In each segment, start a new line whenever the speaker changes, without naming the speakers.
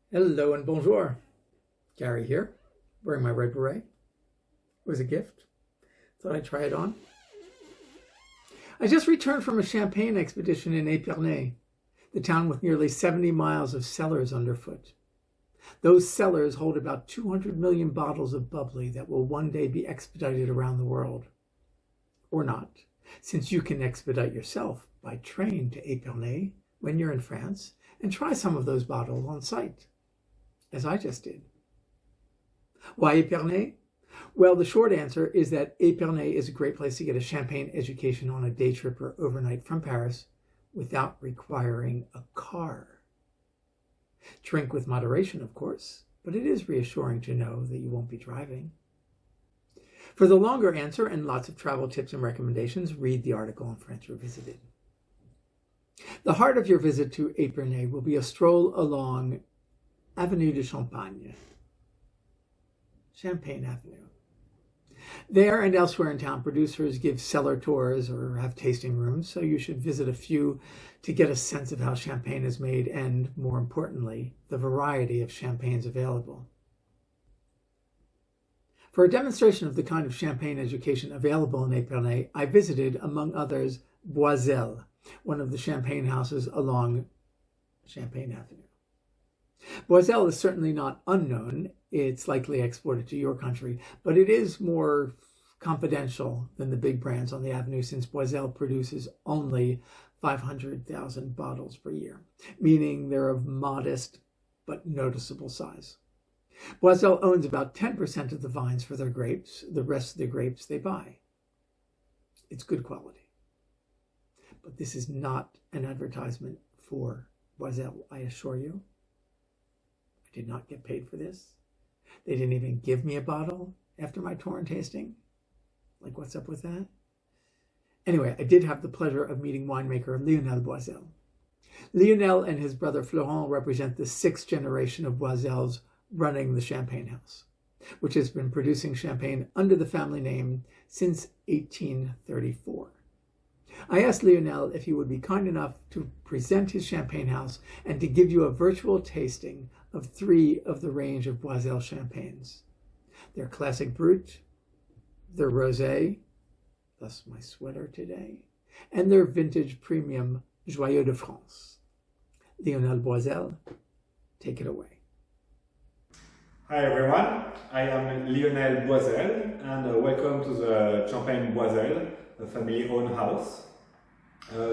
Hello and bonjour. Gary here, wearing my red beret. It was a gift. Thought I'd try it on. I just returned from a champagne expedition in Epernay, the town with nearly 70 miles of cellars underfoot. Those cellars hold about 200 million bottles of bubbly that will one day be expedited around the world. Or not, since you can expedite yourself by train to Epernay when you're in France and try some of those bottles on site, as I just did. Why Epernay? Well, the short answer is that Epernay is a great place to get a champagne education on a day trip or overnight from Paris without requiring a car. Drink with moderation, of course, but it is reassuring to know that you won't be driving. For the longer answer and lots of travel tips and recommendations, read the article on France Revisited. The heart of your visit to Epernay will be a stroll along Avenue de Champagne, Champagne Avenue. There and elsewhere in town, producers give cellar tours or have tasting rooms, so you should visit a few to get a sense of how champagne is made and, more importantly, the variety of champagnes available. For a demonstration of the kind of champagne education available in Epernay, I visited, among others, Boizel, one of the champagne houses along Champagne Avenue. Boizel is certainly not unknown. It's likely exported to your country, but it is more confidential than the big brands on the avenue since Boizel produces only 500,000 bottles per year, meaning they're of modest but noticeable size. Boizel owns about 10% of the vines for their grapes. The rest of the grapes they buy. It's good quality. But this is not an advertisement for Boizel, I assure you. I did not get paid for this. They didn't even give me a bottle after my tour and tasting. Like, what's up with that? Anyway, I did have the pleasure of meeting winemaker Lionel Boizel. Lionel and his brother Florent represent the sixth generation of Boizels running the Champagne House, which has been producing champagne under the family name since 1834. I asked Lionel if he would be kind enough to present his champagne house and to give you a virtual tasting of three of the range of Boizel champagnes. Their classic brut, their rosé, thus my sweater today, and their vintage premium Joyau de France. Lionel Boizel, take it away.
Hi everyone, I am Lionel Boizel and welcome to the Champagne Boizel, a family-owned house.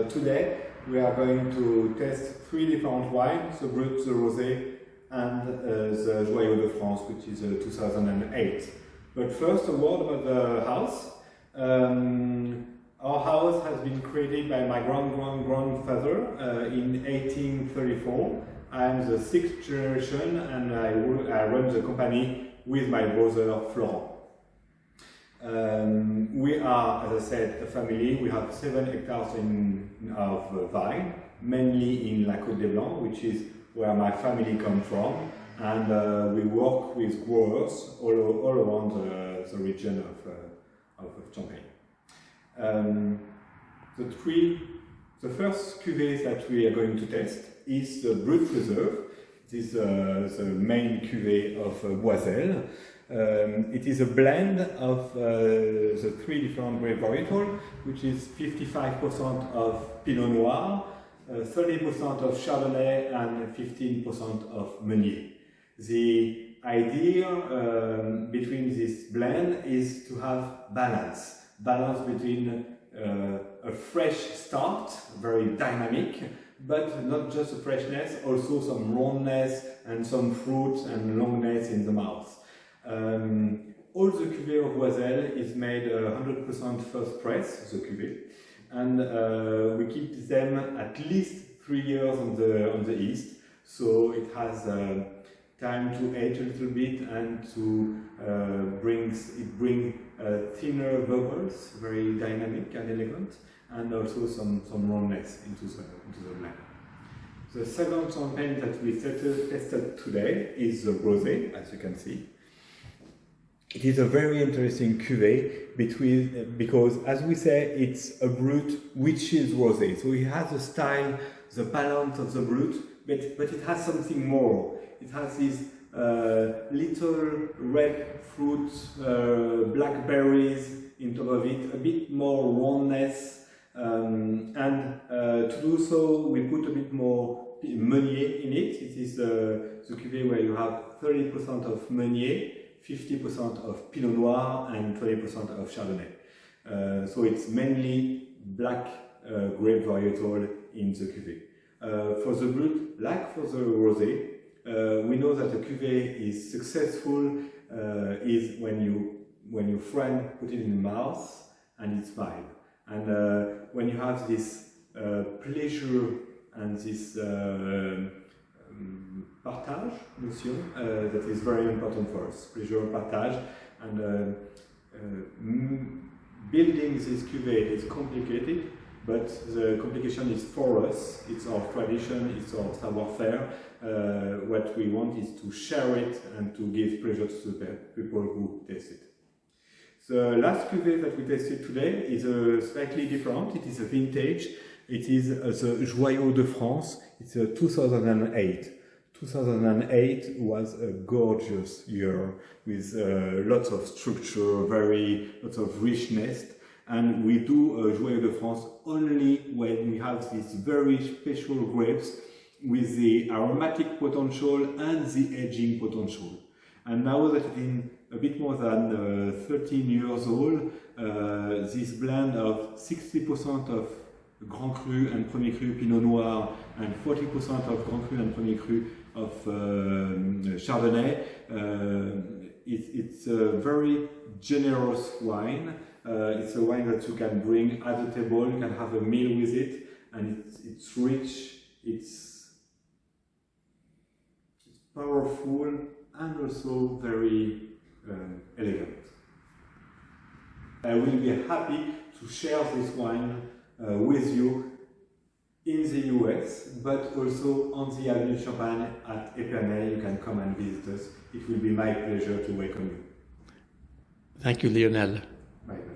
Today we are going to test three different wines, the brut, the rosé and the Joyau de France, which is 2008. But first a word about the house. Our house has been created by my grandfather in 1834. I am the sixth generation and I run the company with my brother Florent. We are, as I said, a family. We have 7 hectares of vine, mainly in La Côte des Blancs, which is where my family comes from, and we work with growers all around the region of Champagne. The first cuvée that we are going to test is the Brut Reserve. It is the main cuvée of Boizel. It is a blend of the three different grape varietals, which is 55% of Pinot Noir, 30% of Chardonnay and 15% of Meunier. The idea between this blend is to have balance between a fresh start, very dynamic, but not just a freshness, also some roundness and some fruit and longness in the mouth. All the cuvée of Boizel is made 100% first press, the cuvée, and we keep them at least 3 years on the yeast, so it has time to age a little bit and to bring thinner bubbles, very dynamic and elegant, and also some roundness into the blend. The second champagne that we tested today is the rosé, as you can see. It is a very interesting cuvée because, as we say, it's a brut which is rosé. So it has the style, the balance of the brut, but it has something more. It has these little red fruits, blackberries in top of it, a bit more roundness, and to do so we put a bit more Meunier in it. It is the cuvée where you have 30% of Meunier, 50% of Pinot Noir and 20% of Chardonnay. So it's mainly black grape varietal in the cuvée. For the brut, like for the rosé, we know that a cuvée is successful is when your friend put it in the mouth and it's mild. And when you have this pleasure and this partage notion that is very important for us. Pleasure, partage, and building this cuvée is complicated, but the complication is for us. It's our tradition, it's our savoir-faire. What we want is to share it and to give pleasure to the people who taste it. The last cuvée that we tasted today is slightly different. It is a vintage. It is the Joyau de France. It's a 2008. 2008 was a gorgeous year with lots of structure, lots of richness. And we do Joyau de France only when we have these very special grapes with the aromatic potential and the aging potential. And now that it's been a bit more than 13 years old, this blend of 60% of Grand Cru and Premier Cru Pinot Noir and 40% of Grand Cru and Premier Cru of Chardonnay, it's a very generous wine. It's a wine that you can bring at the table, you can have a meal with it, and it's rich, it's powerful, and also very elegant. I will be happy to share this wine with you in the US, but also on the Avenue Champagne at Epernay. You can come and visit us. It will be my pleasure to welcome you.
Thank you, Lionel.
My pleasure.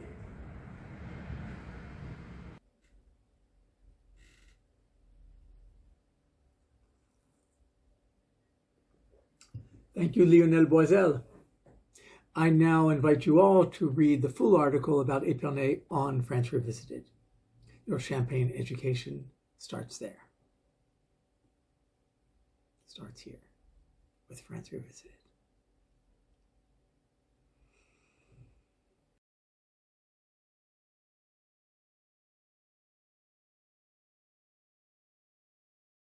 Thank you, Lionel Boizel. I now invite you all to read the full article about Epernay on France Revisited. Your champagne education starts there. Starts here with France Revisited.